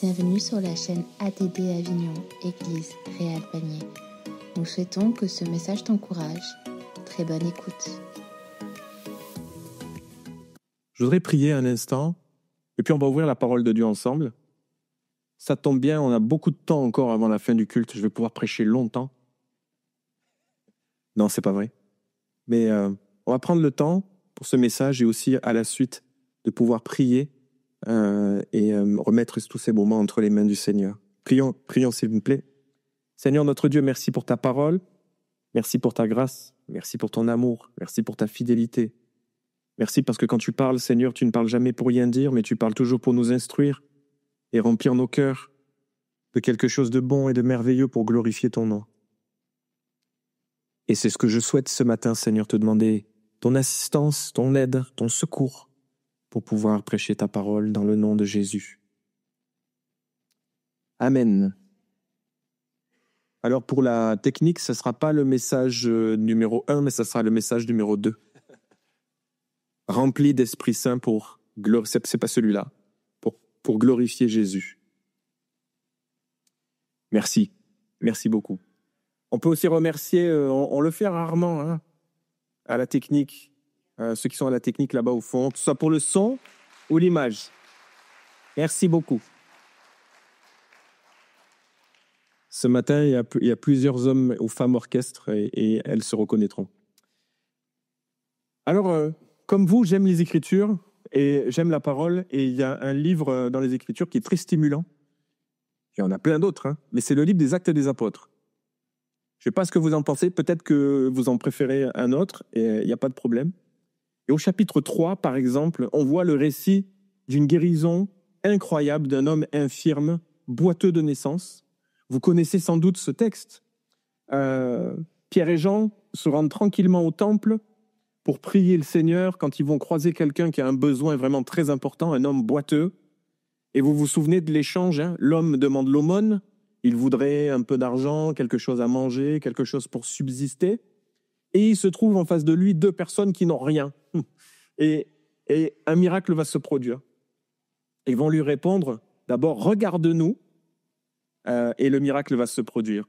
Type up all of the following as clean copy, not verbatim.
Bienvenue sur la chaîne ADD Avignon, Église Réal Panier. Nous souhaitons que ce message t'encourage. Très bonne écoute. Je voudrais prier un instant, et puis on va ouvrir la parole de Dieu ensemble. Ça tombe bien, on a beaucoup de temps encore avant la fin du culte. Je vais pouvoir prêcher longtemps. Non, c'est pas vrai. Mais on va prendre le temps pour ce message et aussi à la suite de pouvoir prier et remettre tous ces moments entre les mains du Seigneur. Prions s'il vous plaît. Seigneur notre Dieu, merci pour ta parole, merci pour ta grâce, merci pour ton amour, merci pour ta fidélité. Merci parce que quand tu parles, Seigneur, tu ne parles jamais pour rien dire, mais tu parles toujours pour nous instruire et remplir nos cœurs de quelque chose de bon et de merveilleux pour glorifier ton nom. Et c'est ce que je souhaite ce matin, Seigneur, te demander ton assistance, ton aide, ton secours pour pouvoir prêcher ta parole dans le nom de Jésus. Amen. Alors pour la technique, ce ne sera pas le message numéro 1, mais ce sera le message numéro 2. Rempli d'Esprit Saint pour glorifier, c'est pas celui-là, pour glorifier Jésus. Merci beaucoup. On peut aussi remercier, on le fait rarement, à la technique, ceux qui sont à la technique là-bas au fond, que ce soit pour le son ou l'image. Merci beaucoup. Ce matin, il y a plusieurs hommes ou femmes orchestres et elles se reconnaîtront. Alors, comme vous, j'aime les Écritures et j'aime la parole, et il y a un livre dans les Écritures qui est très stimulant. Il y en a plein d'autres, mais c'est le livre des Actes des Apôtres. Je ne sais pas ce que vous en pensez, peut-être que vous en préférez un autre, et il n'y a pas de problème. Et au chapitre 3, par exemple, on voit le récit d'une guérison incroyable d'un homme infirme, boiteux de naissance. Vous connaissez sans doute ce texte. Pierre et Jean se rendent tranquillement au temple pour prier le Seigneur quand ils vont croiser quelqu'un qui a un besoin vraiment très important, un homme boiteux. Et vous vous souvenez de l'échange, l'homme demande l'aumône, il voudrait un peu d'argent, quelque chose à manger, quelque chose pour subsister. Et il se trouve en face de lui 2 personnes qui n'ont rien. Et un miracle va se produire. Ils vont lui répondre, d'abord, regarde-nous, et le miracle va se produire.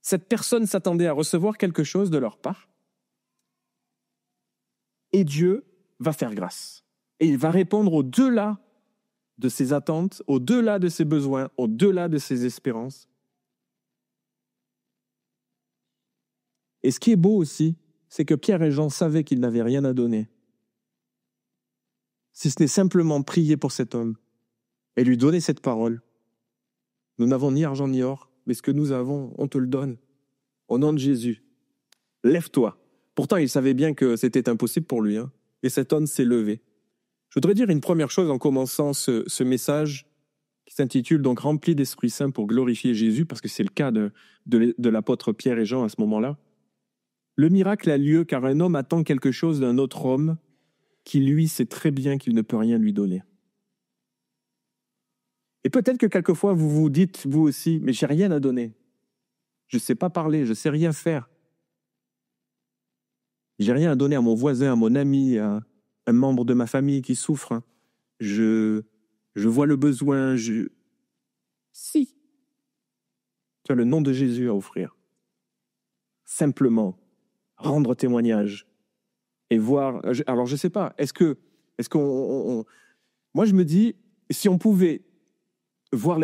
Cette personne s'attendait à recevoir quelque chose de leur part, et Dieu va faire grâce. Et il va répondre au-delà de ses attentes, au-delà de ses besoins, au-delà de ses espérances. Et ce qui est beau aussi, c'est que Pierre et Jean savaient qu'ils n'avaient rien à donner, si ce n'est simplement prier pour cet homme et lui donner cette parole. Nous n'avons ni argent ni or, mais ce que nous avons, on te le donne. Au nom de Jésus, lève-toi. Pourtant, il savait bien que c'était impossible pour lui, et cet homme s'est levé. Je voudrais dire une première chose en commençant ce message qui s'intitule donc « Rempli d'Esprit Saint pour glorifier Jésus », parce que c'est le cas de l'apôtre Pierre et Jean à ce moment-là. Le miracle a lieu car un homme attend quelque chose d'un autre homme qui, lui, sait très bien qu'il ne peut rien lui donner. Et peut-être que quelquefois, vous vous dites, vous aussi, « Mais j'ai rien à donner. Je ne sais pas parler, je ne sais rien faire. J'ai rien à donner à mon voisin, à mon ami, à un membre de ma famille qui souffre. Je vois le besoin. Si, tu as le nom de Jésus à offrir. Simplement, rendre témoignage et voir. Alors, je ne sais pas, est-ce qu'on. Moi, je me dis, si on pouvait vivre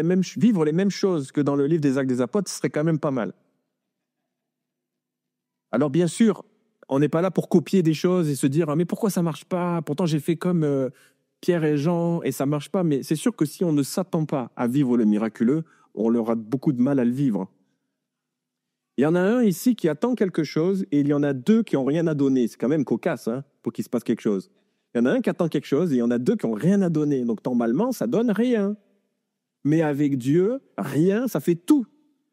les mêmes choses que dans le livre des Actes des Apôtres, ce serait quand même pas mal. Alors, bien sûr, on n'est pas là pour copier des choses et se dire « Ah, mais pourquoi ça ne marche pas ? Pourtant, j'ai fait comme Pierre et Jean et ça ne marche pas. » Mais c'est sûr que si on ne s'attend pas à vivre le miraculeux, on aura beaucoup de mal à le vivre. Il y en a un ici qui attend quelque chose et il y en a 2 qui n'ont rien à donner. C'est quand même cocasse pour qu'il se passe quelque chose. Il y en a un qui attend quelque chose et il y en a 2 qui n'ont rien à donner. Donc, normalement, ça ne donne rien. Mais avec Dieu, rien, ça fait tout.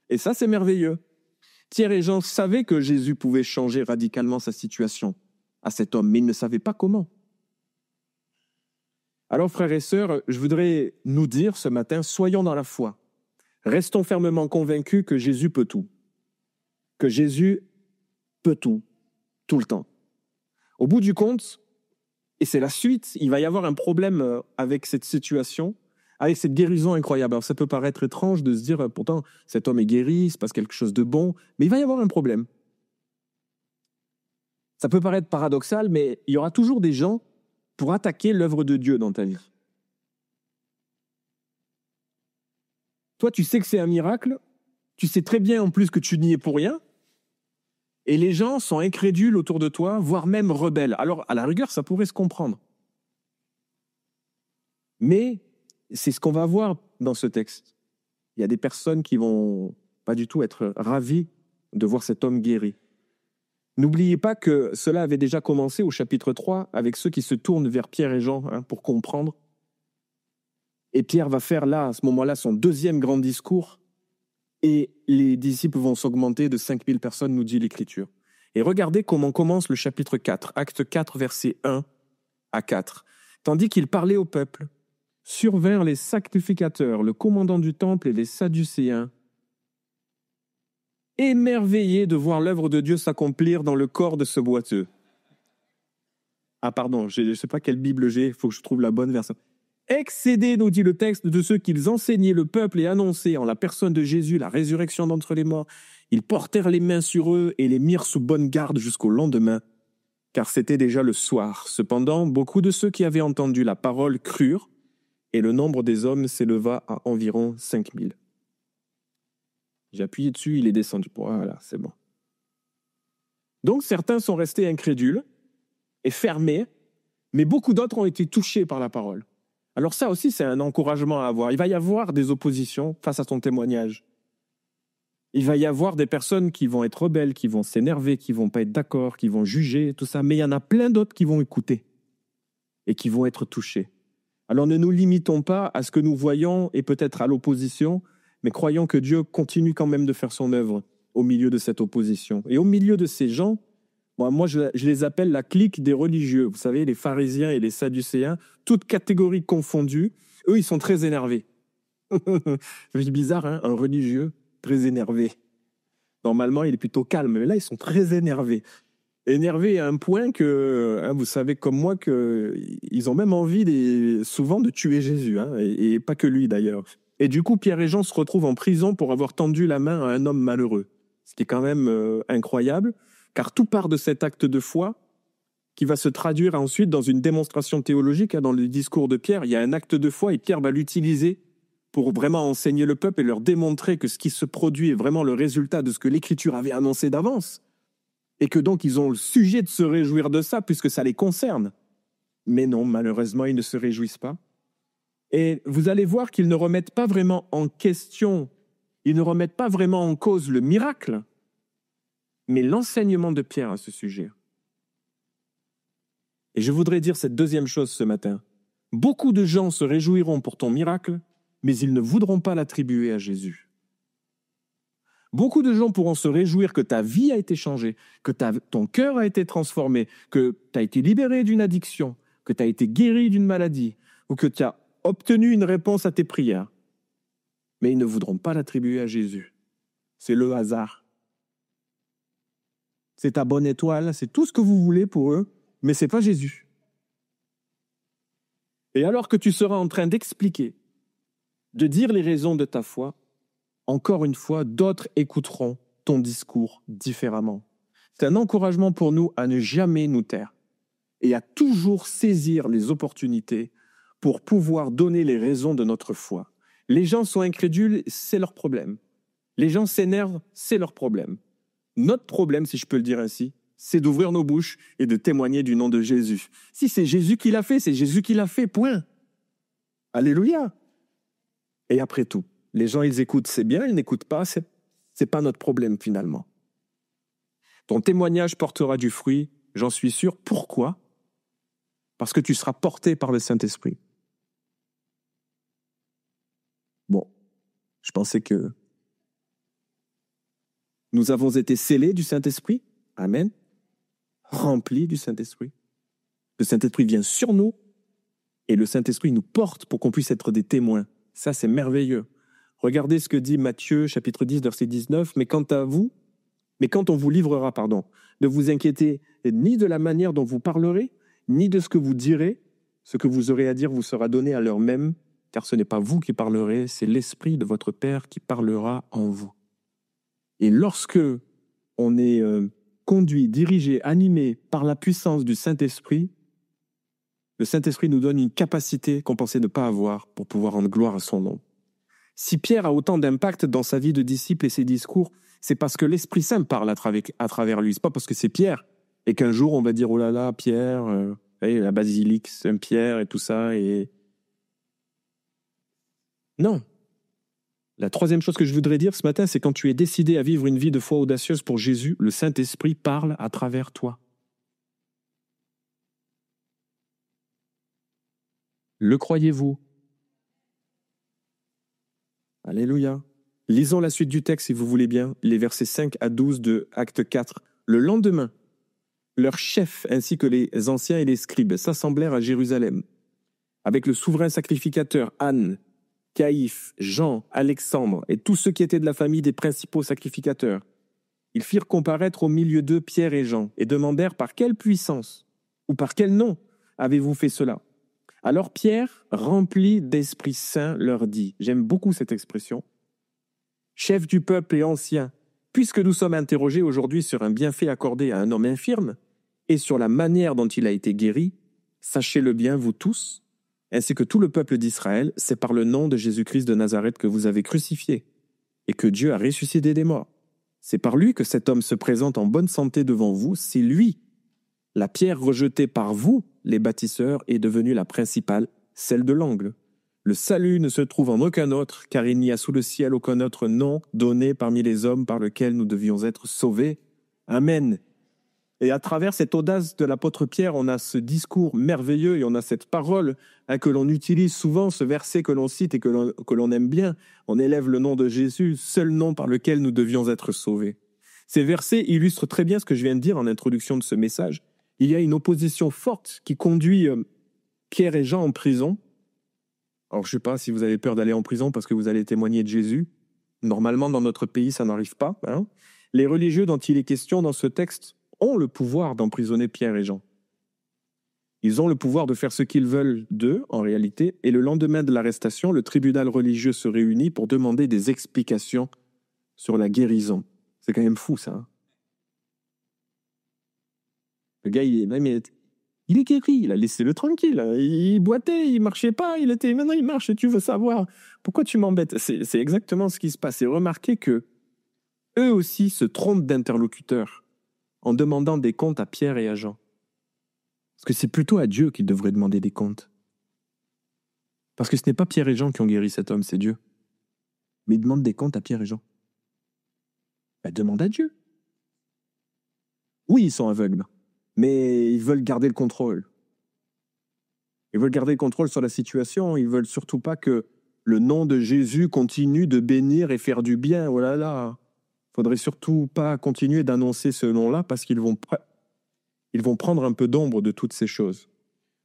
Et ça, c'est merveilleux. Pierre et Jean savaient que Jésus pouvait changer radicalement sa situation à cet homme, mais ils ne savaient pas comment. Alors, frères et sœurs, je voudrais nous dire ce matin, soyons dans la foi. Restons fermement convaincus que Jésus peut tout. Que Jésus peut tout le temps. Au bout du compte, et c'est la suite, il va y avoir un problème avec cette situation, avec cette guérison incroyable. Alors ça peut paraître étrange de se dire, pourtant, cet homme est guéri, il se passe quelque chose de bon, mais il va y avoir un problème. Ça peut paraître paradoxal, mais il y aura toujours des gens pour attaquer l'œuvre de Dieu dans ta vie. Toi, tu sais que c'est un miracle, tu sais très bien en plus que tu n'y es pour rien, et les gens sont incrédules autour de toi, voire même rebelles. Alors, à la rigueur, ça pourrait se comprendre. Mais c'est ce qu'on va voir dans ce texte. Il y a des personnes qui vont pas du tout être ravies de voir cet homme guéri. N'oubliez pas que cela avait déjà commencé au chapitre 3 avec ceux qui se tournent vers Pierre et Jean pour comprendre. Et Pierre va faire là, à ce moment-là, son deuxième grand discours. Et les disciples vont s'augmenter de 5000 personnes, nous dit l'Écriture. Et regardez comment commence le chapitre 4, acte 4, versets 1 à 4. Tandis qu'il parlait au peuple, survinrent les sacrificateurs, le commandant du temple et les Sadducéens, émerveillés de voir l'œuvre de Dieu s'accomplir dans le corps de ce boiteux. Ah pardon, je ne sais pas quelle Bible j'ai, il faut que je trouve la bonne version. Excédés, nous dit le texte, de ceux qu'ils enseignaient le peuple et annonçaient en la personne de Jésus la résurrection d'entre les morts, ils portèrent les mains sur eux et les mirent sous bonne garde jusqu'au lendemain, car c'était déjà le soir. Cependant, beaucoup de ceux qui avaient entendu la parole crurent, et le nombre des hommes s'éleva à environ 5000. J'ai appuyé dessus, il est descendu. Voilà, c'est bon. Donc certains sont restés incrédules et fermés, mais beaucoup d'autres ont été touchés par la parole. Alors ça aussi, c'est un encouragement à avoir. Il va y avoir des oppositions face à ton témoignage. Il va y avoir des personnes qui vont être rebelles, qui vont s'énerver, qui vont pas être d'accord, qui vont juger, tout ça. Mais il y en a plein d'autres qui vont écouter et qui vont être touchés. Alors ne nous limitons pas à ce que nous voyons et peut-être à l'opposition, mais croyons que Dieu continue quand même de faire son œuvre au milieu de cette opposition. Et au milieu de ces gens, moi je les appelle la clique des religieux. Vous savez, les pharisiens et les sadducéens, toutes catégories confondues, eux, ils sont très énervés. C'est bizarre, hein, un religieux très énervé. Normalement, il est plutôt calme, mais là, ils sont très énervés. Énervés à un point que, vous savez comme moi, qu'ils ont même envie souvent de tuer Jésus, et pas que lui d'ailleurs. Et du coup, Pierre et Jean se retrouvent en prison pour avoir tendu la main à un homme malheureux. Ce qui est quand même incroyable, car tout part de cet acte de foi qui va se traduire ensuite dans une démonstration théologique. Dans le discours de Pierre, il y a un acte de foi et Pierre va l'utiliser pour vraiment enseigner le peuple et leur démontrer que ce qui se produit est vraiment le résultat de ce que l'Écriture avait annoncé d'avance. Et que donc ils ont le sujet de se réjouir de ça puisque ça les concerne. Mais non, malheureusement, ils ne se réjouissent pas. Et vous allez voir qu'ils ne remettent pas vraiment en question, ils ne remettent pas vraiment en cause le miracle, mais l'enseignement de Pierre à ce sujet. Et je voudrais dire cette deuxième chose ce matin. Beaucoup de gens se réjouiront pour ton miracle, mais ils ne voudront pas l'attribuer à Jésus. Beaucoup de gens pourront se réjouir que ta vie a été changée, que ton cœur a été transformé, que tu as été libéré d'une addiction, que tu as été guéri d'une maladie, ou que tu as obtenu une réponse à tes prières. Mais ils ne voudront pas l'attribuer à Jésus. C'est le hasard. C'est ta bonne étoile, c'est tout ce que vous voulez pour eux, mais ce n'est pas Jésus. Et alors que tu seras en train d'expliquer, de dire les raisons de ta foi, encore une fois, d'autres écouteront ton discours différemment. C'est un encouragement pour nous à ne jamais nous taire et à toujours saisir les opportunités pour pouvoir donner les raisons de notre foi. Les gens sont incrédules, c'est leur problème. Les gens s'énervent, c'est leur problème. Notre problème, si je peux le dire ainsi, c'est d'ouvrir nos bouches et de témoigner du nom de Jésus. Si c'est Jésus qui l'a fait, c'est Jésus qui l'a fait, point. Alléluia. Et après tout, les gens, ils écoutent, c'est bien, ils n'écoutent pas, c'est pas notre problème finalement. Ton témoignage portera du fruit, j'en suis sûr. Pourquoi ? Parce que tu seras porté par le Saint-Esprit. Bon, je pensais que nous avons été scellés du Saint-Esprit. Amen. Remplis du Saint-Esprit. Le Saint-Esprit vient sur nous et le Saint-Esprit nous porte pour qu'on puisse être des témoins. Ça, c'est merveilleux. Regardez ce que dit Matthieu, chapitre 10, verset 19. Mais quand on vous livrera, ne vous inquiétez ni de la manière dont vous parlerez, ni de ce que vous direz. Ce que vous aurez à dire vous sera donné à l'heure même, car ce n'est pas vous qui parlerez, c'est l'Esprit de votre Père qui parlera en vous. Et lorsque on est conduit, dirigé, animé par la puissance du Saint-Esprit, le Saint-Esprit nous donne une capacité qu'on pensait ne pas avoir pour pouvoir rendre gloire à son nom. Si Pierre a autant d'impact dans sa vie de disciple et ses discours, c'est parce que l'Esprit Saint parle à travers lui. C'est pas parce que c'est Pierre et qu'un jour on va dire « Oh là là, Pierre, la basilique Saint-Pierre et tout ça. » et non. La troisième chose que je voudrais dire ce matin, c'est quand tu es décidé à vivre une vie de foi audacieuse pour Jésus, le Saint-Esprit parle à travers toi. Le croyez-vous? Alléluia. Lisons la suite du texte si vous voulez bien, les versets 5 à 12 de Acte 4. Le lendemain, leurs chefs ainsi que les anciens et les scribes s'assemblèrent à Jérusalem avec le souverain sacrificateur Anne, Caïphe, Jean, Alexandre et tous ceux qui étaient de la famille des principaux sacrificateurs. Ils firent comparaître au milieu d'eux Pierre et Jean et demandèrent par quelle puissance ou par quel nom avez-vous fait cela? Alors Pierre, rempli d'Esprit Saint, leur dit, j'aime beaucoup cette expression, chef du peuple et ancien, puisque nous sommes interrogés aujourd'hui sur un bienfait accordé à un homme infirme et sur la manière dont il a été guéri, sachez-le bien vous tous, ainsi que tout le peuple d'Israël, c'est par le nom de Jésus-Christ de Nazareth que vous avez crucifié et que Dieu a ressuscité des morts. C'est par lui que cet homme se présente en bonne santé devant vous, c'est lui. La pierre rejetée par vous, les bâtisseurs, est devenue la principale, celle de l'angle. Le salut ne se trouve en aucun autre, car il n'y a sous le ciel aucun autre nom donné parmi les hommes par lequel nous devions être sauvés. Amen. Et à travers cette audace de l'apôtre Pierre, on a ce discours merveilleux et on a cette parole que l'on utilise souvent, ce verset que l'on cite et que l'on aime bien. On élève le nom de Jésus, seul nom par lequel nous devions être sauvés. Ces versets illustrent très bien ce que je viens de dire en introduction de ce message. Il y a une opposition forte qui conduit Pierre et Jean en prison. Alors, je ne sais pas si vous avez peur d'aller en prison parce que vous allez témoigner de Jésus. Normalement, dans notre pays, ça n'arrive pas. Hein. Les religieux dont il est question dans ce texte ont le pouvoir d'emprisonner Pierre et Jean. Ils ont le pouvoir de faire ce qu'ils veulent d'eux, en réalité, et le lendemain de l'arrestation, le tribunal religieux se réunit pour demander des explications sur la guérison. C'est quand même fou, ça. Hein. Le gars, il est guéri, il a laissé le tranquille. Il boitait, il marchait pas, maintenant il marche et tu veux savoir. Pourquoi tu m'embêtes? C'est exactement ce qui se passe. Et remarquez que eux aussi se trompent d'interlocuteurs en demandant des comptes à Pierre et à Jean. Parce que c'est plutôt à Dieu qu'ils devraient demander des comptes. Parce que ce n'est pas Pierre et Jean qui ont guéri cet homme, c'est Dieu. Mais ils demandent des comptes à Pierre et Jean. Demande à Dieu. Oui, ils sont aveugles, mais ils veulent garder le contrôle. Ils veulent garder le contrôle sur la situation. Ils veulent surtout pas que le nom de Jésus continue de bénir et faire du bien. Oh là là. Faudrait surtout pas continuer d'annoncer ce nom-là parce qu'ils vont prendre un peu d'ombre de toutes ces choses.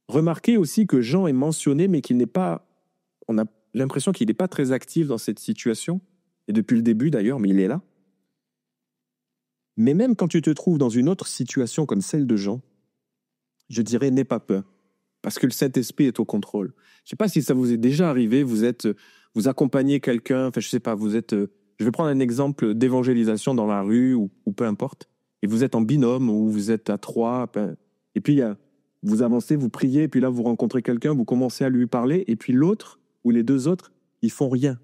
Remarquez aussi que Jean est mentionné, mais qu'il n'est pas... On a l'impression qu'il n'est pas très actif dans cette situation, et depuis le début d'ailleurs, mais il est là. Mais même quand tu te trouves dans une autre situation comme celle de Jean, je dirais n'aie pas peur, parce que le Saint-Esprit est au contrôle. Je ne sais pas si ça vous est déjà arrivé, vous accompagnez quelqu'un, je sais pas, je vais prendre un exemple d'évangélisation dans la rue ou peu importe, et vous êtes en binôme ou vous êtes à trois, et puis vous avancez, vous priez, et puis là vous rencontrez quelqu'un, vous commencez à lui parler, et puis l'autre ou les deux autres, ils font rien,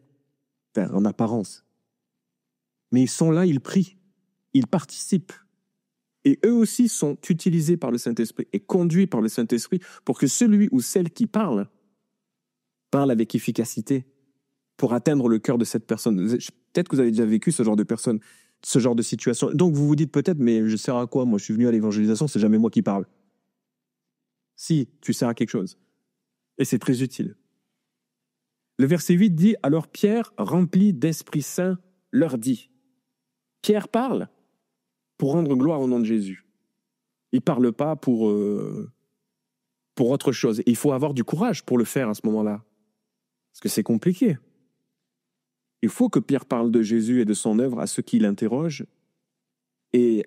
en apparence. Mais ils sont là, ils prient, ils participent. Et eux aussi sont utilisés par le Saint-Esprit et conduits par le Saint-Esprit pour que celui ou celle qui parle avec efficacité pour atteindre le cœur de cette personne. Peut-être que vous avez déjà vécu ce genre de personne, ce genre de situation. Donc vous vous dites peut-être, mais je sers à quoi? Moi, je suis venu à l'évangélisation, c'est jamais moi qui parle. Si, tu sers à quelque chose. Et c'est très utile. Le verset 8 dit, alors Pierre, rempli d'Esprit Saint, leur dit. Pierre parle pour rendre gloire au nom de Jésus. Il ne parle pas pour autre chose. Et il faut avoir du courage pour le faire à ce moment-là. Parce que c'est compliqué. Il faut que Pierre parle de Jésus et de son œuvre à ceux qui l'interrogent. Et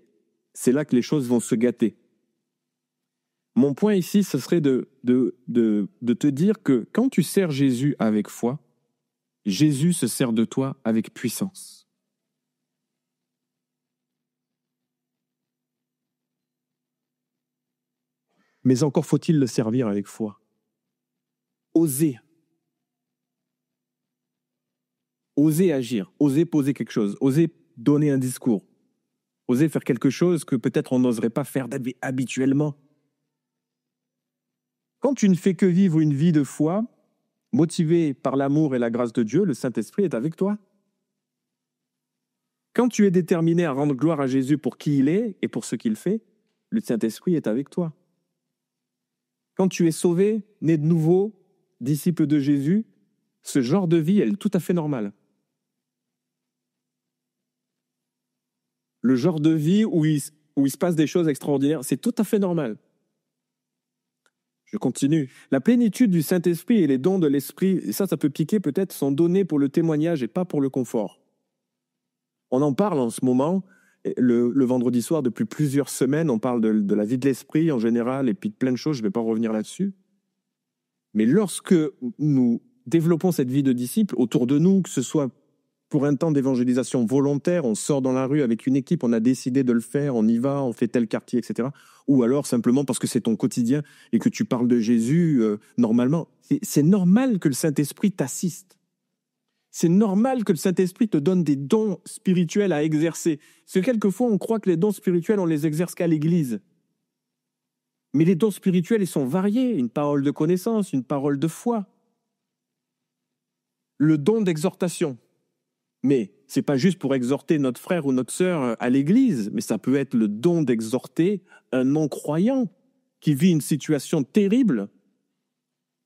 c'est là que les choses vont se gâter. Mon point ici, ce serait de te dire que quand tu sers Jésus avec foi, Jésus se sert de toi avec puissance. Mais encore faut-il le servir avec foi. Oser. Oser agir, oser poser quelque chose, oser donner un discours, oser faire quelque chose que peut-être on n'oserait pas faire habituellement. Quand tu ne fais que vivre une vie de foi, motivée par l'amour et la grâce de Dieu, le Saint-Esprit est avec toi. Quand tu es déterminé à rendre gloire à Jésus pour qui il est et pour ce qu'il fait, le Saint-Esprit est avec toi. Quand tu es sauvé, né de nouveau, disciple de Jésus, ce genre de vie, elle est tout à fait normale. Le genre de vie où il se passe des choses extraordinaires, c'est tout à fait normal. Je continue. La plénitude du Saint-Esprit et les dons de l'Esprit, et ça peut piquer peut-être, sont donnés pour le témoignage et pas pour le confort. On en parle en ce moment, le vendredi soir, depuis plusieurs semaines, on parle de la vie de l'Esprit en général et puis de plein de choses, je ne vais pas revenir là-dessus. Mais lorsque nous développons cette vie de disciple autour de nous, que ce soit pour un temps d'évangélisation volontaire, on sort dans la rue avec une équipe, on a décidé de le faire, on y va, on fait tel quartier, etc. Ou alors simplement parce que c'est ton quotidien et que tu parles de Jésus, normalement. C'est normal que le Saint-Esprit t'assiste. C'est normal que le Saint-Esprit te donne des dons spirituels à exercer. Parce que quelquefois, on croit que les dons spirituels, on les exerce qu'à l'Église. Mais les dons spirituels, ils sont variés. Une parole de connaissance, une parole de foi. Le don d'exhortation. Mais ce n'est pas juste pour exhorter notre frère ou notre sœur à l'église, mais ça peut être le don d'exhorter un non-croyant qui vit une situation terrible.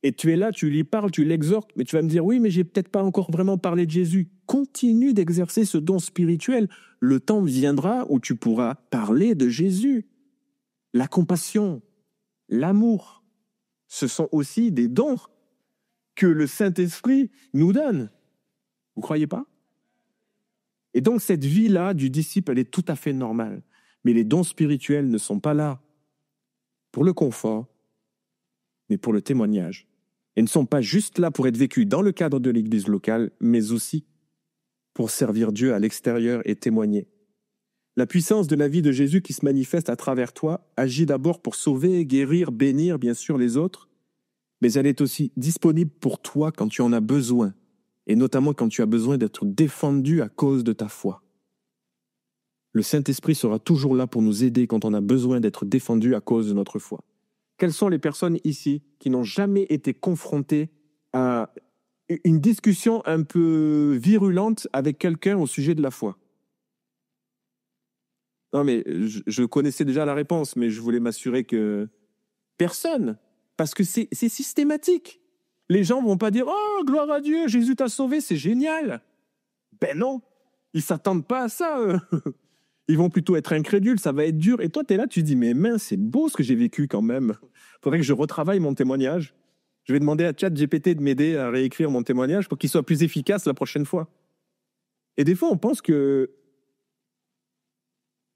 Et tu es là, tu lui parles, tu l'exhortes, mais tu vas me dire, oui, mais j'ai peut-être pas encore vraiment parlé de Jésus. Continue d'exercer ce don spirituel. Le temps viendra où tu pourras parler de Jésus. La compassion, l'amour, ce sont aussi des dons que le Saint-Esprit nous donne. Vous ne croyez pas ? Et donc, cette vie-là du disciple, elle est tout à fait normale. Mais les dons spirituels ne sont pas là pour le confort, mais pour le témoignage. Et ne sont pas juste là pour être vécus dans le cadre de l'église locale, mais aussi pour servir Dieu à l'extérieur et témoigner. La puissance de la vie de Jésus qui se manifeste à travers toi agit d'abord pour sauver, guérir, bénir, bien sûr, les autres, mais elle est aussi disponible pour toi quand tu en as besoin. Et notamment quand tu as besoin d'être défendu à cause de ta foi. Le Saint-Esprit sera toujours là pour nous aider quand on a besoin d'être défendu à cause de notre foi. Quelles sont les personnes ici qui n'ont jamais été confrontées à une discussion un peu virulente avec quelqu'un au sujet de la foi? Non, mais je connaissais déjà la réponse, mais je voulais m'assurer que personne, parce que c'est systématique. Les gens ne vont pas dire « Oh, gloire à Dieu, Jésus t'a sauvé, c'est génial !» Ben non, ils ne s'attendent pas à ça. Ils vont plutôt être incrédules, ça va être dur. Et toi, tu es là, tu dis « Mais mince, c'est beau ce que j'ai vécu quand même. Il faudrait que je retravaille mon témoignage. Je vais demander à ChatGPT de m'aider à réécrire mon témoignage pour qu'il soit plus efficace la prochaine fois. » Et des fois, on pense que...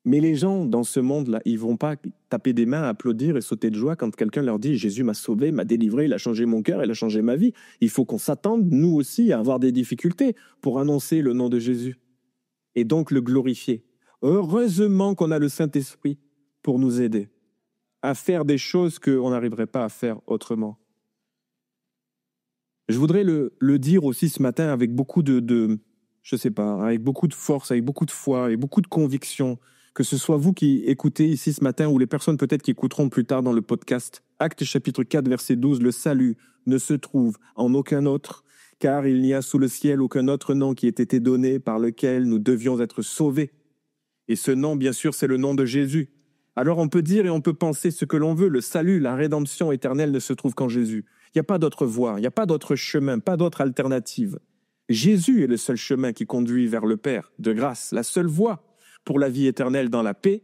Mais les gens dans ce monde-là, ils ne vont pas taper des mains, applaudir et sauter de joie quand quelqu'un leur dit « Jésus m'a sauvé, m'a délivré, il a changé mon cœur, il a changé ma vie ». Il faut qu'on s'attende, nous aussi, à avoir des difficultés pour annoncer le nom de Jésus et donc le glorifier. Heureusement qu'on a le Saint-Esprit pour nous aider à faire des choses qu'on n'arriverait pas à faire autrement. Je voudrais le dire aussi ce matin avec beaucoup je sais pas, avec beaucoup de force, avec beaucoup de foi et beaucoup de conviction. Que ce soit vous qui écoutez ici ce matin ou les personnes peut-être qui écouteront plus tard dans le podcast. Actes chapitre 4, verset 12, le salut ne se trouve en aucun autre, car il n'y a sous le ciel aucun autre nom qui ait été donné par lequel nous devions être sauvés. Et ce nom, bien sûr, c'est le nom de Jésus. Alors on peut dire et on peut penser ce que l'on veut, le salut, la rédemption éternelle ne se trouve qu'en Jésus. Il n'y a pas d'autre voie, il n'y a pas d'autre chemin, pas d'autre alternative. Jésus est le seul chemin qui conduit vers le Père de grâce, la seule voie pour la vie éternelle dans la paix.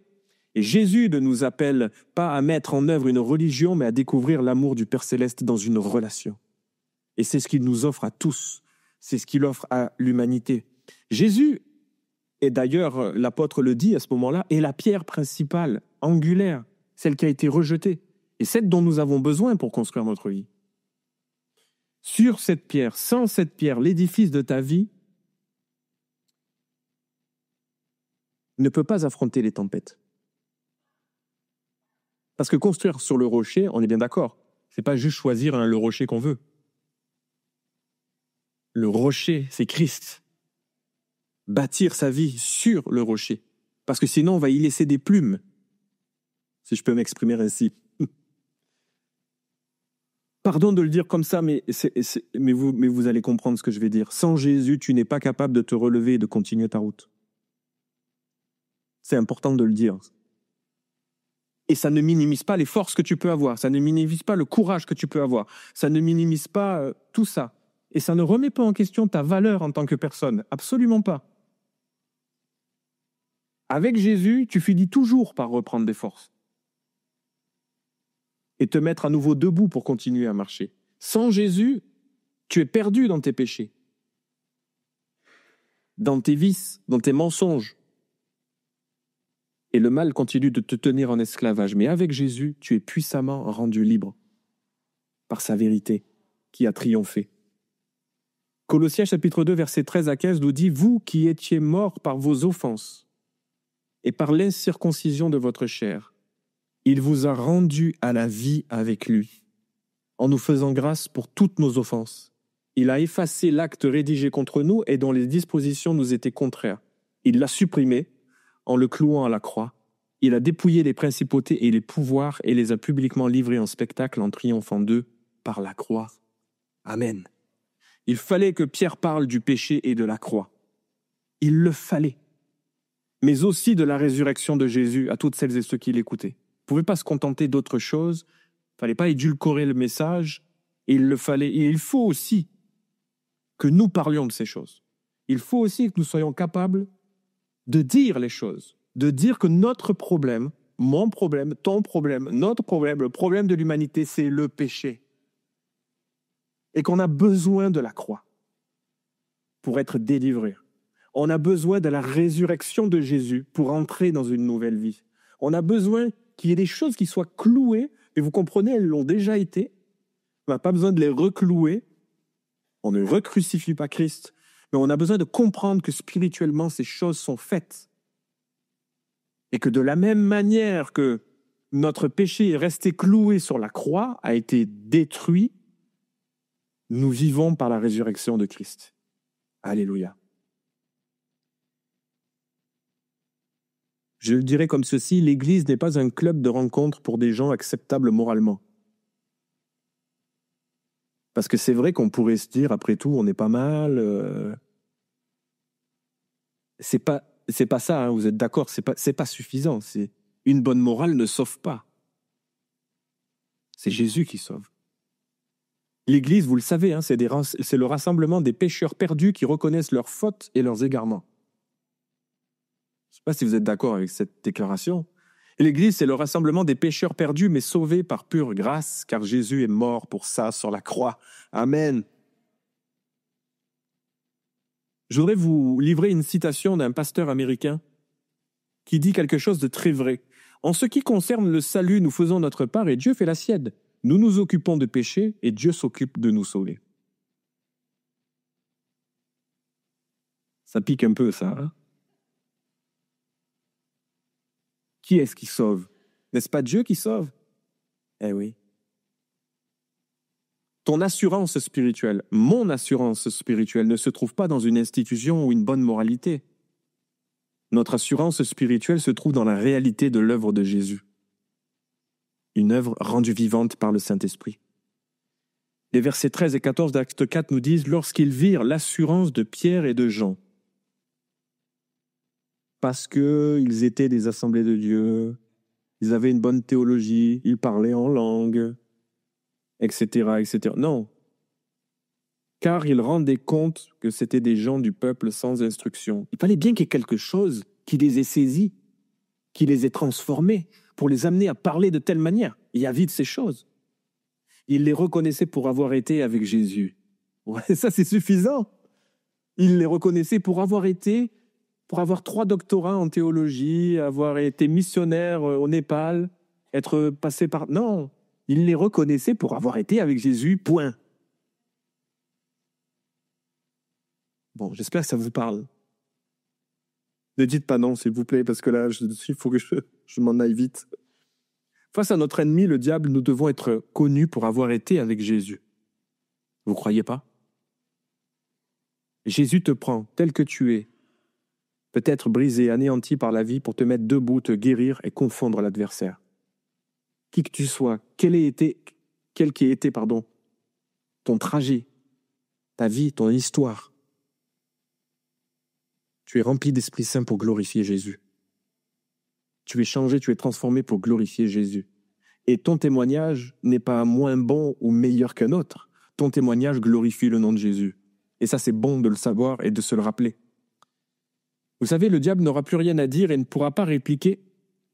Et Jésus ne nous appelle pas à mettre en œuvre une religion, mais à découvrir l'amour du Père Céleste dans une relation. Et c'est ce qu'il nous offre à tous. C'est ce qu'il offre à l'humanité. Jésus, et d'ailleurs l'apôtre le dit à ce moment-là, est la pierre principale, angulaire, celle qui a été rejetée. et celle dont nous avons besoin pour construire notre vie. Sur cette pierre, sans cette pierre, l'édifice de ta vie ne peut pas affronter les tempêtes. Parce que construire sur le rocher, on est bien d'accord, c'est pas juste choisir le rocher qu'on veut. Le rocher, c'est Christ. Bâtir sa vie sur le rocher. Parce que sinon, on va y laisser des plumes, si je peux m'exprimer ainsi. Pardon de le dire comme ça, mais vous allez comprendre ce que je vais dire. Sans Jésus, tu n'es pas capable de te relever et de continuer ta route. C'est important de le dire. Et ça ne minimise pas les forces que tu peux avoir, ça ne minimise pas le courage que tu peux avoir, ça ne minimise pas tout ça. Et ça ne remet pas en question ta valeur en tant que personne, absolument pas. Avec Jésus, tu finis toujours par reprendre des forces et te mettre à nouveau debout pour continuer à marcher. Sans Jésus, tu es perdu dans tes péchés, dans tes vices, dans tes mensonges. Et le mal continue de te tenir en esclavage. Mais avec Jésus, tu es puissamment rendu libre par sa vérité qui a triomphé. Colossiens chapitre 2, versets 13 à 15 nous dit « Vous qui étiez morts par vos offenses et par l'incirconcision de votre chair, il vous a rendus à la vie avec lui, en nous faisant grâce pour toutes nos offenses. Il a effacé l'acte rédigé contre nous et dont les dispositions nous étaient contraires. Il l'a supprimé en le clouant à la croix. Il a dépouillé les principautés et les pouvoirs et les a publiquement livrés en spectacle en triomphant d'eux par la croix. Amen. » Il fallait que Pierre parle du péché et de la croix. Il le fallait. Mais aussi de la résurrection de Jésus à toutes celles et ceux qui l'écoutaient. Il ne pouvait pas se contenter d'autre chose. Il ne fallait pas édulcorer le message. Et il faut aussi que nous parlions de ces choses. Il faut aussi que nous soyons capables de dire les choses, de dire que notre problème, mon problème, ton problème, notre problème, le problème de l'humanité, c'est le péché. Et qu'on a besoin de la croix pour être délivré. On a besoin de la résurrection de Jésus pour entrer dans une nouvelle vie. On a besoin qu'il y ait des choses qui soient clouées, et vous comprenez, elles l'ont déjà été. On n'a pas besoin de les reclouer. On ne recrucifie pas Christ, mais on a besoin de comprendre que spirituellement, ces choses sont faites. Et que de la même manière que notre péché est resté cloué sur la croix, a été détruit, nous vivons par la résurrection de Christ. Alléluia. Je le dirais comme ceci, l'Église n'est pas un club de rencontres pour des gens acceptables moralement. Parce que c'est vrai qu'on pourrait se dire, après tout, on est pas mal. C'est pas ça, hein, vous êtes d'accord, c'est pas suffisant. Une bonne morale ne sauve pas. C'est Jésus qui sauve. L'Église, vous le savez, hein, c'est le rassemblement des pécheurs perdus qui reconnaissent leurs fautes et leurs égarements. Je ne sais pas si vous êtes d'accord avec cette déclaration. Et l'Église, c'est le rassemblement des pécheurs perdus, mais sauvés par pure grâce, car Jésus est mort pour ça sur la croix. Amen. Je voudrais vous livrer une citation d'un pasteur américain qui dit quelque chose de très vrai. En ce qui concerne le salut, nous faisons notre part et Dieu fait la sienne. Nous nous occupons de péché et Dieu s'occupe de nous sauver. Ça pique un peu, ça. Hein? Qui est-ce qui sauve? N'est-ce pas Dieu qui sauve? Eh oui. Ton assurance spirituelle, mon assurance spirituelle ne se trouve pas dans une institution ou une bonne moralité. Notre assurance spirituelle se trouve dans la réalité de l'œuvre de Jésus. Une œuvre rendue vivante par le Saint-Esprit. Les versets 13 et 14 d'Acte 4 nous disent « Lorsqu'ils virent l'assurance de Pierre et de Jean, parce qu'ils étaient des assemblées de Dieu, ils avaient une bonne théologie, ils parlaient en langue, etc., etc. » Non. Car ils rendaient compte que c'était des gens du peuple sans instruction. Il fallait bien qu'il y ait quelque chose qui les ait saisis, qui les ait transformés, pour les amener à parler de telle manière. Il y a vite ces choses. Ils les reconnaissaient pour avoir été avec Jésus. Ouais, ça c'est suffisant. Ils les reconnaissaient pour avoir 3 doctorats en théologie, avoir été missionnaire au Népal, être passé par... Non, Il les reconnaissait pour avoir été avec Jésus, point. Bon, j'espère que ça vous parle. Ne dites pas non, s'il vous plaît, parce que là, il faut que je m'en aille vite. Face à notre ennemi, le diable, nous devons être connus pour avoir été avec Jésus. Vous ne croyez pas? Jésus te prend tel que tu es, peut-être brisé, anéanti par la vie, pour te mettre debout, te guérir et confondre l'adversaire. Qui que tu sois, quel qui ait été, ton trajet, ta vie, ton histoire, tu es rempli d'Esprit Saint pour glorifier Jésus. Tu es changé, tu es transformé pour glorifier Jésus. Et ton témoignage n'est pas moins bon ou meilleur qu'un autre. Ton témoignage glorifie le nom de Jésus. Et ça, c'est bon de le savoir et de se le rappeler. Vous savez, le diable n'aura plus rien à dire et ne pourra pas répliquer,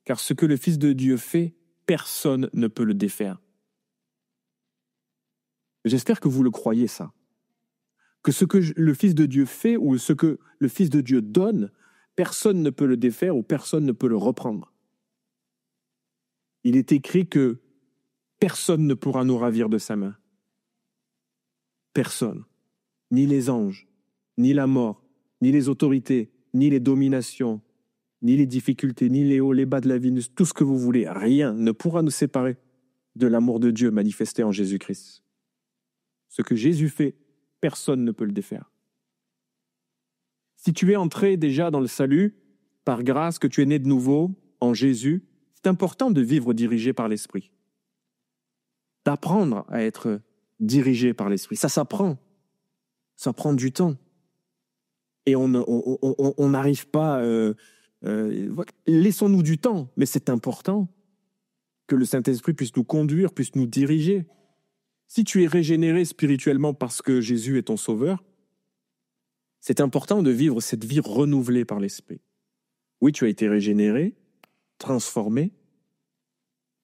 car ce que le Fils de Dieu fait, personne ne peut le défaire. J'espère que vous le croyez, ça. Que ce que le Fils de Dieu fait ou ce que le Fils de Dieu donne, personne ne peut le défaire ou personne ne peut le reprendre. Il est écrit que personne ne pourra nous ravir de sa main. Personne. Ni les anges, ni la mort, ni les autorités, ni les dominations, ni les difficultés, ni les hauts, les bas de la vie, tout ce que vous voulez. Rien ne pourra nous séparer de l'amour de Dieu manifesté en Jésus-Christ. Ce que Jésus fait, personne ne peut le défaire. Si tu es entré déjà dans le salut, par grâce que tu es né de nouveau en Jésus, c'est important de vivre dirigé par l'Esprit. D'apprendre à être dirigé par l'Esprit. Ça s'apprend. Ça prend du temps. Et on n'arrive pas... laissons-nous du temps, mais c'est important que le Saint-Esprit puisse nous conduire, puisse nous diriger. Si tu es régénéré spirituellement parce que Jésus est ton sauveur, c'est important de vivre cette vie renouvelée par l'Esprit. Oui, tu as été régénéré, transformé,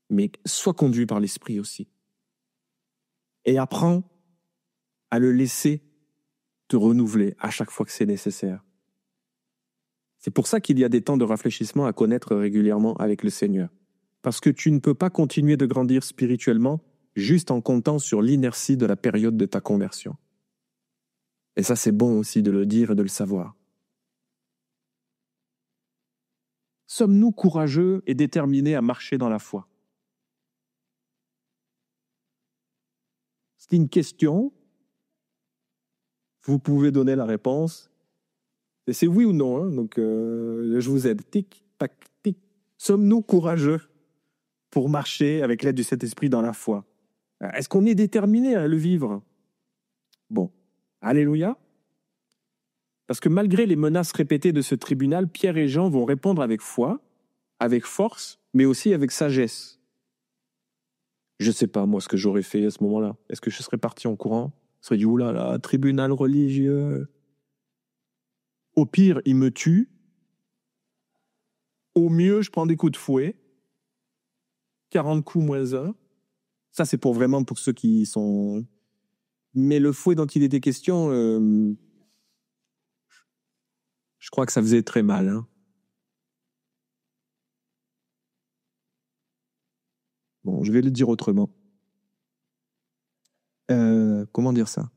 mais sois conduit par l'Esprit aussi. Et apprends à le laisser te renouveler à chaque fois que c'est nécessaire. C'est pour ça qu'il y a des temps de réfléchissement à connaître régulièrement avec le Seigneur. Parce que tu ne peux pas continuer de grandir spirituellement juste en comptant sur l'inertie de la période de ta conversion. Et ça, c'est bon aussi de le dire et de le savoir. Sommes-nous courageux et déterminés à marcher dans la foi? C'est une question. Vous pouvez donner la réponse. Et c'est oui ou non. Donc, je vous aide. Tic, tac, tic. Sommes-nous courageux pour marcher avec l'aide du Saint-Esprit dans la foi? Est-ce qu'on est déterminé à le vivre? Bon. Alléluia. Parce que malgré les menaces répétées de ce tribunal, Pierre et Jean vont répondre avec foi, avec force, mais aussi avec sagesse. Je ne sais pas, moi, ce que j'aurais fait à ce moment-là. Est-ce que je serais parti en courant? Je serais dit, oulala, tribunal religieux. Au pire, il me tue. Au mieux, je prends des coups de fouet. 40 coups moins 1. Ça, c'est vraiment pour ceux qui sont... Mais le fouet dont il était question, je crois que ça faisait très mal. Hein. Bon, je vais le dire autrement. Comment dire ça?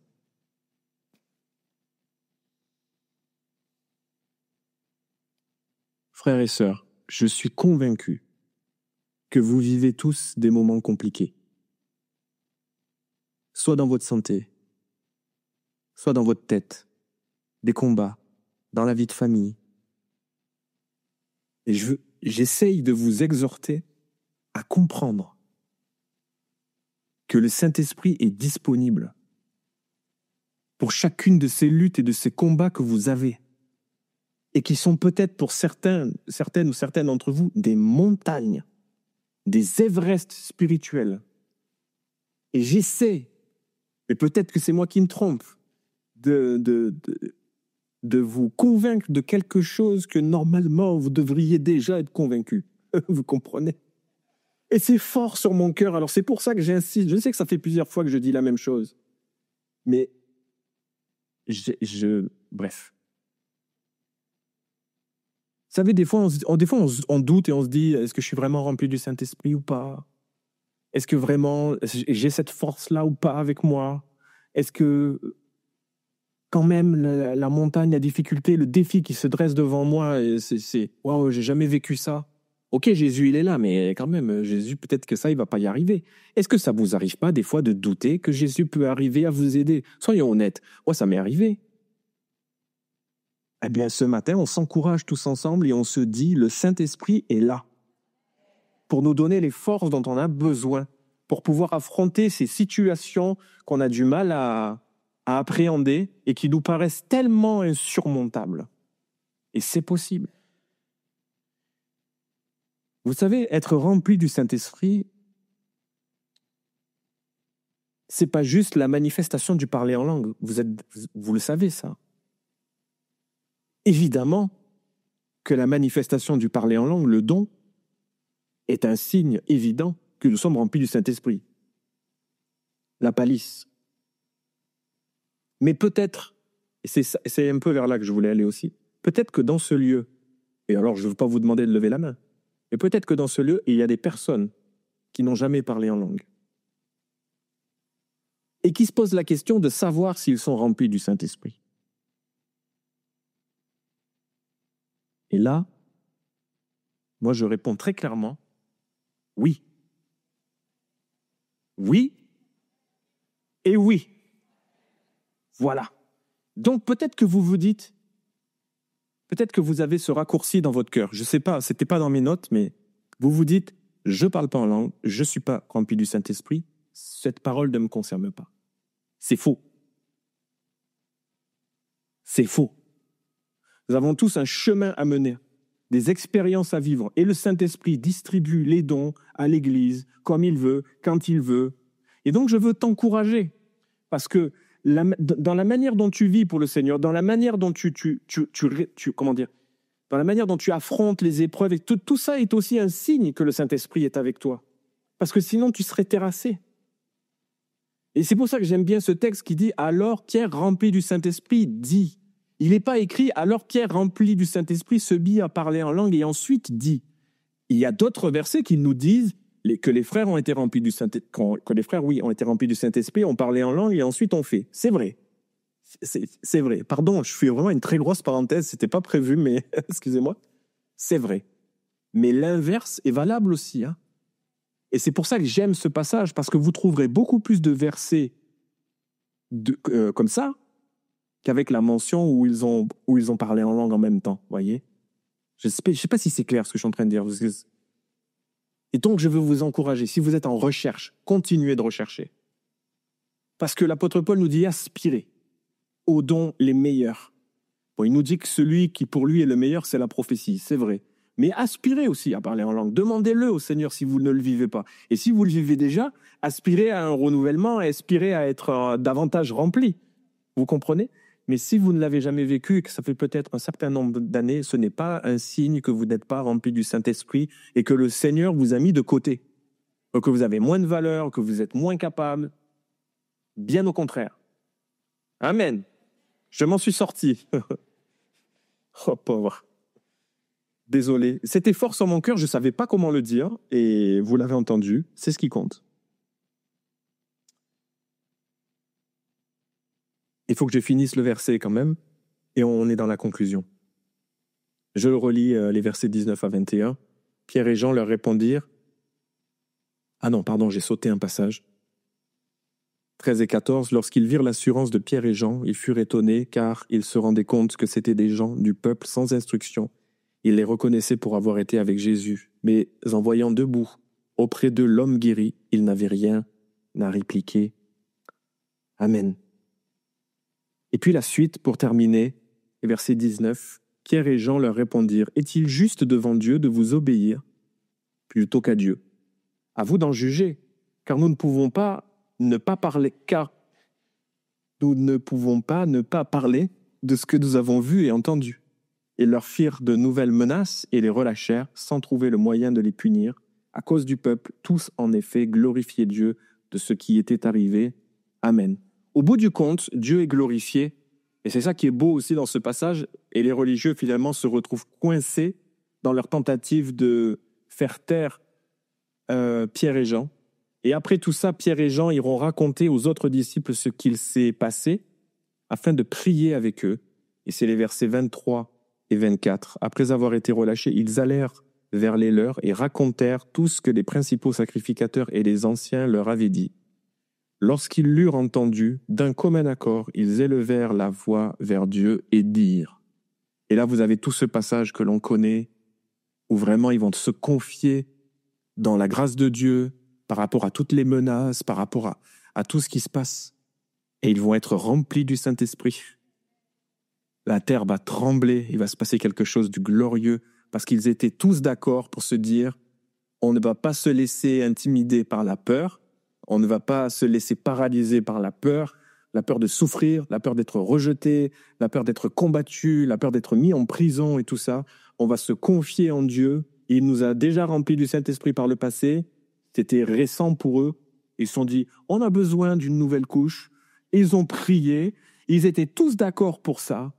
Frères et sœurs, je suis convaincu que vous vivez tous des moments compliqués. Soit dans votre santé, soit dans votre tête, des combats, dans la vie de famille. Et j'essaye de vous exhorter à comprendre que le Saint-Esprit est disponible pour chacune de ces luttes et de ces combats que vous avez et qui sont peut-être pour certaines ou certaines d'entre vous des montagnes, des Everest spirituels. Et j'essaie, mais peut-être que c'est moi qui me trompe, de vous convaincre de quelque chose que normalement vous devriez déjà être convaincu. Vous comprenez? Et c'est fort sur mon cœur, alors c'est pour ça que j'insiste. Je sais que ça fait plusieurs fois que je dis la même chose. Mais, bref. Vous savez, des fois, on doute et on se dit, est-ce que je suis vraiment rempli du Saint-Esprit ou pas? Est-ce que vraiment j'ai cette force-là ou pas avec moi? Est-ce que quand même la montagne, la difficulté, le défi qui se dresse devant moi, c'est waouh, j'ai jamais vécu ça. Ok, Jésus, il est là, mais quand même, Jésus, peut-être que ça, il va pas y arriver. Est-ce que ça vous arrive pas des fois de douter que Jésus peut arriver à vous aider? Soyons honnêtes. Moi, ça m'est arrivé. Eh bien, ce matin, on s'encourage tous ensemble et on se dit, le Saint-Esprit est là pour nous donner les forces dont on a besoin, pour pouvoir affronter ces situations qu'on a du mal à appréhender et qui nous paraissent tellement insurmontables. Et c'est possible. Vous savez, être rempli du Saint-Esprit, c'est pas juste la manifestation du parler en langue. Vous le savez, ça. Évidemment que la manifestation du parler en langue, le don, est un signe évident que nous sommes remplis du Saint-Esprit. La palisse. Mais peut-être, et c'est un peu vers là que je voulais aller aussi, peut-être que dans ce lieu, et alors je ne veux pas vous demander de lever la main, mais peut-être que dans ce lieu, il y a des personnes qui n'ont jamais parlé en langue et qui se posent la question de savoir s'ils sont remplis du Saint-Esprit. Et là, moi je réponds très clairement, oui. Oui et oui. Voilà. Donc peut-être que vous vous dites, peut-être que vous avez ce raccourci dans votre cœur. Je ne sais pas, ce n'était pas dans mes notes, mais vous vous dites, je ne parle pas en langue, je ne suis pas rempli du Saint-Esprit, cette parole ne me concerne pas. C'est faux. C'est faux. Nous avons tous un chemin à mener, des expériences à vivre, et le Saint-Esprit distribue les dons à l'Église comme il veut, quand il veut. Et donc je veux t'encourager, parce que dans la manière dont tu vis pour le Seigneur, dans la manière dont comment dire, dans la manière dont tu affrontes les épreuves, et tout ça est aussi un signe que le Saint-Esprit est avec toi. Parce que sinon, tu serais terrassé. Et c'est pour ça que j'aime bien ce texte qui dit « Alors Pierre, rempli du Saint-Esprit, dit ». Il n'est pas écrit « Alors Pierre, rempli du Saint-Esprit, se mit à parler en langue et ensuite dit ». Il y a d'autres versets qui nous disent que les frères ont été remplis du Saint-Esprit, que les frères, oui, ont été remplis du Saint-Esprit, ont parlé en langue et ensuite ont fait. C'est vrai. C'est vrai. Pardon, je fais vraiment une très grosse parenthèse, c'était pas prévu, mais excusez-moi. C'est vrai. Mais l'inverse est valable aussi. Hein. Et c'est pour ça que j'aime ce passage, parce que vous trouverez beaucoup plus de versets comme ça qu'avec la mention où ils ont parlé en langue en même temps. Voyez. Je ne sais pas si c'est clair ce que je suis en train de dire. Et donc, je veux vous encourager. Si vous êtes en recherche, continuez de rechercher. Parce que l'apôtre Paul nous dit aspirez aux dons les meilleurs. Bon, il nous dit que celui qui pour lui est le meilleur, c'est la prophétie, c'est vrai. Mais aspirez aussi à parler en langue. Demandez-le au Seigneur si vous ne le vivez pas. Et si vous le vivez déjà, aspirez à un renouvellement, aspirez à être davantage rempli. Vous comprenez ? Mais si vous ne l'avez jamais vécu et que ça fait peut-être un certain nombre d'années, ce n'est pas un signe que vous n'êtes pas rempli du Saint-Esprit et que le Seigneur vous a mis de côté. Ou que vous avez moins de valeur, que vous êtes moins capable. Bien au contraire. Amen. Je m'en suis sorti. Oh, pauvre. Désolé. C'était fort sur mon cœur, je ne savais pas comment le dire, et vous l'avez entendu, c'est ce qui compte. Il faut que je finisse le verset quand même, et on est dans la conclusion. Je le relis, les versets 19 à 21. Pierre et Jean leur répondirent... Ah non, pardon, j'ai sauté un passage. 13 et 14, lorsqu'ils virent l'assurance de Pierre et Jean, ils furent étonnés, car ils se rendaient compte que c'étaient des gens du peuple sans instruction. Ils les reconnaissaient pour avoir été avec Jésus, mais en voyant debout, auprès d'eux l'homme guéri, ils n'avaient rien à répliquer. Amen. Et puis la suite, pour terminer, verset 19, Pierre et Jean leur répondirent, « Est-il juste devant Dieu de vous obéir plutôt qu'à Dieu? À vous d'en juger, car nous ne pouvons pas ne pas parler, car nous ne pouvons pas ne pas parler de ce que nous avons vu et entendu. » Ils leur firent de nouvelles menaces et les relâchèrent sans trouver le moyen de les punir. À cause du peuple, tous en effet glorifiaient Dieu de ce qui était arrivé. Amen. Au bout du compte, Dieu est glorifié. Et c'est ça qui est beau aussi dans ce passage. Et les religieux finalement se retrouvent coincés dans leur tentative de faire taire Pierre et Jean. Et après tout ça, Pierre et Jean iront raconter aux autres disciples ce qu'il s'est passé afin de prier avec eux. Et c'est les versets 23 et 24. Après avoir été relâchés, ils allèrent vers les leurs et racontèrent tout ce que les principaux sacrificateurs et les anciens leur avaient dit. Lorsqu'ils l'eurent entendu, d'un commun accord, ils élevèrent la voix vers Dieu et dirent. Et là, vous avez tout ce passage que l'on connaît, où vraiment ils vont se confier dans la grâce de Dieu, par rapport à toutes les menaces, par rapport à tout ce qui se passe. Et ils vont être remplis du Saint-Esprit. La terre va trembler, il va se passer quelque chose de glorieux, parce qu'ils étaient tous d'accord pour se dire, on ne va pas se laisser intimider par la peur, on ne va pas se laisser paralyser par la peur de souffrir, la peur d'être rejeté, la peur d'être combattu, la peur d'être mis en prison et tout ça. On va se confier en Dieu. Il nous a déjà remplis du Saint-Esprit par le passé. C'était récent pour eux. Ils se sont dit, on a besoin d'une nouvelle couche. Ils ont prié. Ils étaient tous d'accord pour ça.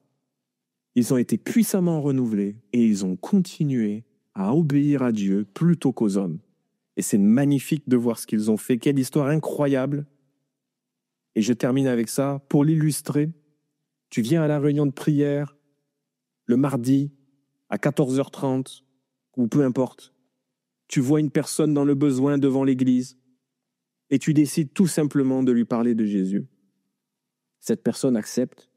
Ils ont été puissamment renouvelés et ils ont continué à obéir à Dieu plutôt qu'aux hommes. Et c'est magnifique de voir ce qu'ils ont fait. Quelle histoire incroyable. Et je termine avec ça. Pour l'illustrer, tu viens à la réunion de prière le mardi à 14h30 ou peu importe. Tu vois une personne dans le besoin devant l'église et tu décides tout simplement de lui parler de Jésus. Cette personne accepte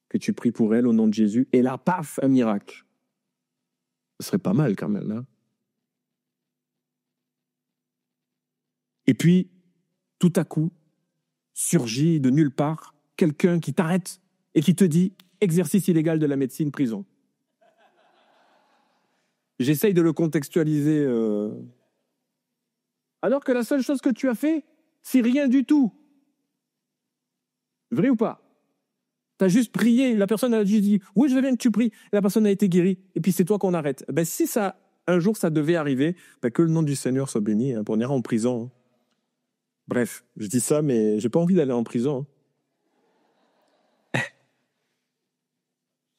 que tu pries pour elle au nom de Jésus et là, paf, un miracle. Ce serait pas mal quand même, hein? Et puis, tout à coup, surgit de nulle part quelqu'un qui t'arrête et qui te dit « exercice illégal de la médecine, prison ». J'essaye de le contextualiser. Alors que la seule chose que tu as fait, c'est rien du tout. Vrai ou pas? Tu as juste prié, la personne a juste dit « oui, je veux bien que tu pries ». La personne a été guérie et puis c'est toi qu'on arrête. Ben, si ça, un jour ça devait arriver, ben, que le nom du Seigneur soit béni, hein, on ira en prison. Hein. Bref, je dis ça, mais j'ai pas envie d'aller en prison. Hein.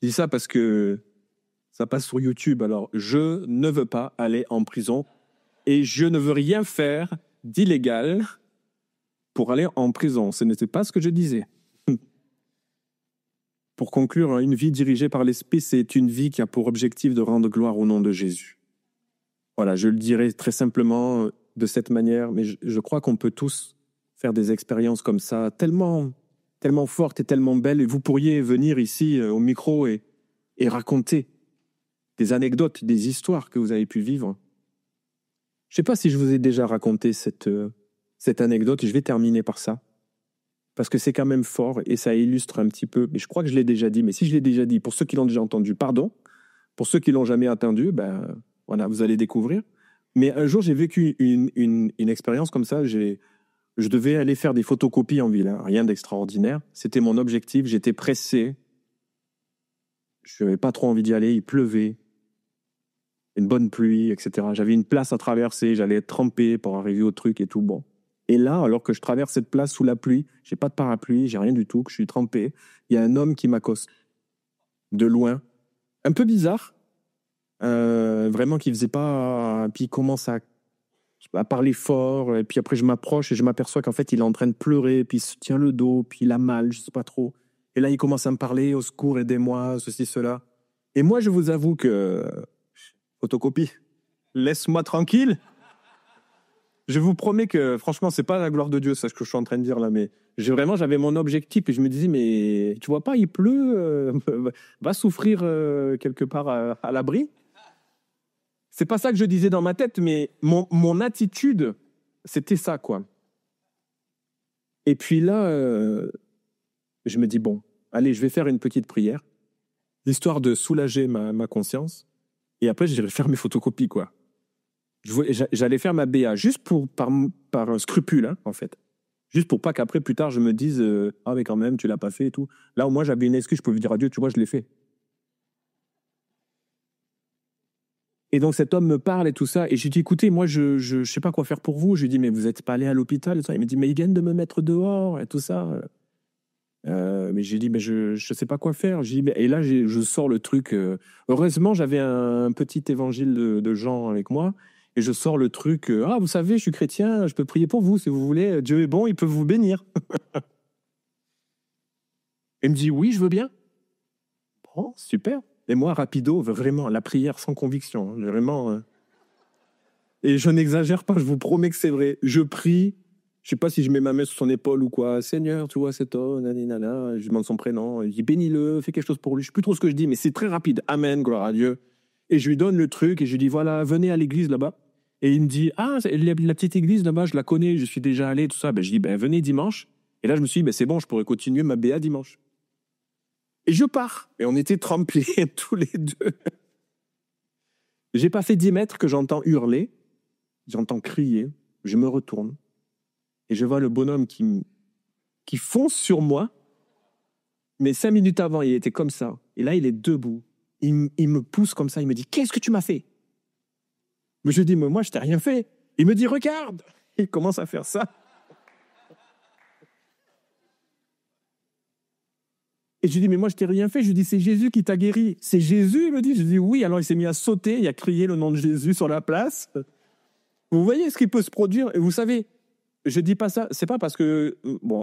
Je dis ça parce que ça passe sur YouTube. Alors, je ne veux pas aller en prison et je ne veux rien faire d'illégal pour aller en prison. Ce n'était pas ce que je disais. Pour conclure, une vie dirigée par l'Esprit, c'est une vie qui a pour objectif de rendre gloire au nom de Jésus. Voilà, je le dirais très simplement de cette manière, mais je crois qu'on peut tous faire des expériences comme ça, tellement fortes et tellement belles, et vous pourriez venir ici au micro et raconter des anecdotes, des histoires que vous avez pu vivre. Je ne sais pas si je vous ai déjà raconté cette anecdote, je vais terminer par ça, parce que c'est quand même fort et ça illustre un petit peu, mais je crois que je l'ai déjà dit, mais si je l'ai déjà dit, pour ceux qui l'ont déjà entendu, pardon, pour ceux qui l'ont jamais entendu, ben voilà, vous allez découvrir. Mais un jour, j'ai vécu une expérience comme ça, je devais aller faire des photocopies en ville, hein, rien d'extraordinaire, c'était mon objectif, j'étais pressé, je n'avais pas trop envie d'y aller, il pleuvait, une bonne pluie, etc. J'avais une place à traverser, j'allais être trempé pour arriver au truc et tout, bon. Et là, alors que je traverse cette place sous la pluie, j'ai pas de parapluie, j'ai rien du tout, que je suis trempé, il y a un homme qui m'accoste de loin, un peu bizarre, vraiment qui faisait pas, puis il commence à parler fort, et puis après je m'approche et je m'aperçois qu'en fait il est en train de pleurer, puis il se tient le dos, puis il a mal, je sais pas trop. Et là il commence à me parler, au secours, aidez-moi, ceci, cela. Et moi je vous avoue que, photocopie, laisse-moi tranquille. Je vous promets que, franchement, c'est pas la gloire de Dieu, ça, ce que je suis en train de dire là, mais j'avais mon objectif et je me disais, mais tu vois pas, il pleut, va souffrir quelque part à l'abri. C'est pas ça que je disais dans ma tête, mais mon attitude, c'était ça, quoi. Et puis là, je me dis, bon, allez, je vais faire une petite prière, histoire de soulager ma conscience, et après, j'irai faire mes photocopies, quoi. J'allais faire ma BA juste par scrupule, hein, en fait. Juste pour pas qu'après, plus tard, je me dise ah, mais quand même, tu l'as pas fait et tout. Là, au moins, j'avais une excuse, je pouvais dire à Dieu, tu vois, je l'ai fait. Et donc, cet homme me parle et tout ça. Et je lui dis, écoutez, moi, je sais pas quoi faire pour vous. Je lui dis, mais vous n'êtes pas allé à l'hôpital et tout ça. Il me dit, mais ils viennent de me mettre dehors et tout ça. Mais j'ai dit, mais je sais pas quoi faire. J'ai dit, et là, je sors le truc. Heureusement, j'avais un petit évangile de Jean avec moi. Et je sors le truc, vous savez, je suis chrétien, je peux prier pour vous si vous voulez, Dieu est bon, il peut vous bénir. Il me dit, oui, je veux bien. Bon, super. Et moi, rapido, vraiment, la prière sans conviction, vraiment. Et je n'exagère pas, je vous promets que c'est vrai. Je prie, je sais pas si je mets ma main sur son épaule ou quoi. Seigneur, tu vois cet homme, naninana, je demande son prénom, je dis bénis-le, fais quelque chose pour lui. Je sais plus trop ce que je dis, mais c'est très rapide. Amen, gloire à Dieu. Et je lui donne le truc et je lui dis, voilà, venez à l'église là-bas. Et il me dit, la petite église là-bas, je la connais, je suis déjà allé, tout ça. Je dis, venez dimanche. Et là, je me suis dit, c'est bon, je pourrais continuer ma BA dimanche. Et je pars. Et on était trempés tous les deux. J'ai pas fait 10 mètres que j'entends hurler, j'entends crier, je me retourne et je vois le bonhomme qui fonce sur moi. Mais 5 minutes avant, il était comme ça. Et là, il est debout. Il me pousse comme ça, il me dit, qu'est-ce que tu m'as fait? Mais je dis, mais moi, je t'ai rien fait. Il me dit, regarde. Il commence à faire ça. Et je lui dis, mais moi, je t'ai rien fait. Je lui dis, c'est Jésus qui t'a guéri. C'est Jésus, il me dit. Je lui dis, oui. Alors, il s'est mis à sauter, il a crié le nom de Jésus sur la place. Vous voyez ce qui peut se produire? Et vous savez, je dis pas ça, c'est pas parce que,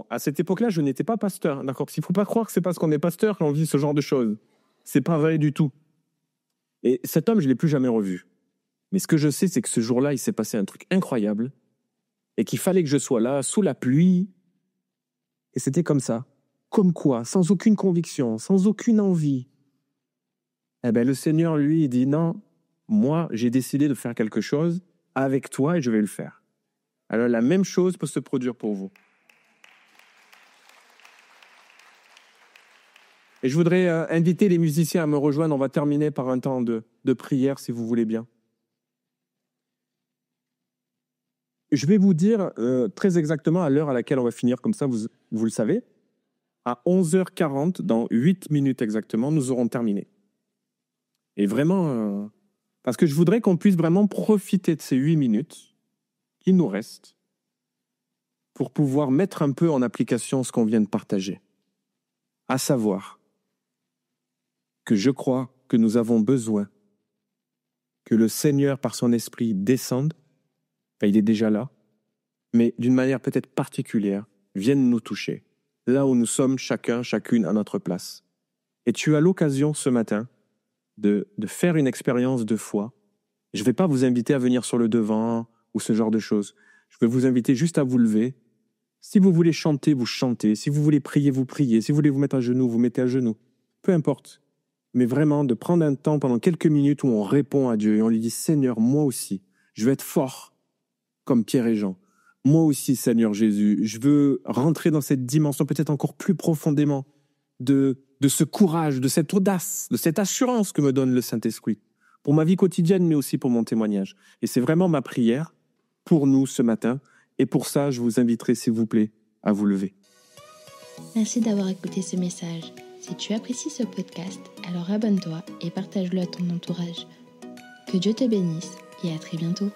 à cette époque-là, je n'étais pas pasteur, d'accord? Il ne faut pas croire que c'est parce qu'on est pasteur qu'on vit ce genre de choses. C'est pas vrai du tout. Et cet homme, je ne l'ai plus jamais revu. Mais ce que je sais, c'est que ce jour-là, il s'est passé un truc incroyable et qu'il fallait que je sois là, sous la pluie. Et c'était comme ça. Comme quoi, sans aucune conviction, sans aucune envie. Le Seigneur, lui, il dit non, moi, j'ai décidé de faire quelque chose avec toi et je vais le faire. Alors, la même chose peut se produire pour vous. Et je voudrais inviter les musiciens à me rejoindre. On va terminer par un temps de prière, si vous voulez bien. Je vais vous dire très exactement à l'heure à laquelle on va finir, comme ça, vous le savez. À 11h40, dans 8 minutes exactement, nous aurons terminé. Et vraiment, parce que je voudrais qu'on puisse vraiment profiter de ces 8 minutes qui nous restent pour pouvoir mettre un peu en application ce qu'on vient de partager. À savoir que je crois que nous avons besoin que le Seigneur, par son esprit, descende, il est déjà là, mais d'une manière peut-être particulière, vienne nous toucher, là où nous sommes chacun, chacune à notre place. Et tu as l'occasion ce matin de faire une expérience de foi. Je ne vais pas vous inviter à venir sur le devant ou ce genre de choses. Je vais vous inviter juste à vous lever. Si vous voulez chanter, vous chantez. Si vous voulez prier, vous priez. Si vous voulez vous mettre à genoux, vous mettez à genoux. Peu importe. Mais vraiment de prendre un temps pendant quelques minutes où on répond à Dieu et on lui dit « Seigneur, moi aussi, je veux être fort comme Pierre et Jean. Moi aussi, Seigneur Jésus, je veux rentrer dans cette dimension peut-être encore plus profondément de ce courage, de cette audace, de cette assurance que me donne le Saint-Esprit pour ma vie quotidienne, mais aussi pour mon témoignage. Et c'est vraiment ma prière pour nous ce matin. Et pour ça, je vous inviterai, s'il vous plaît, à vous lever. Merci d'avoir écouté ce message. Si tu apprécies ce podcast, alors abonne-toi et partage-le à ton entourage. Que Dieu te bénisse et à très bientôt.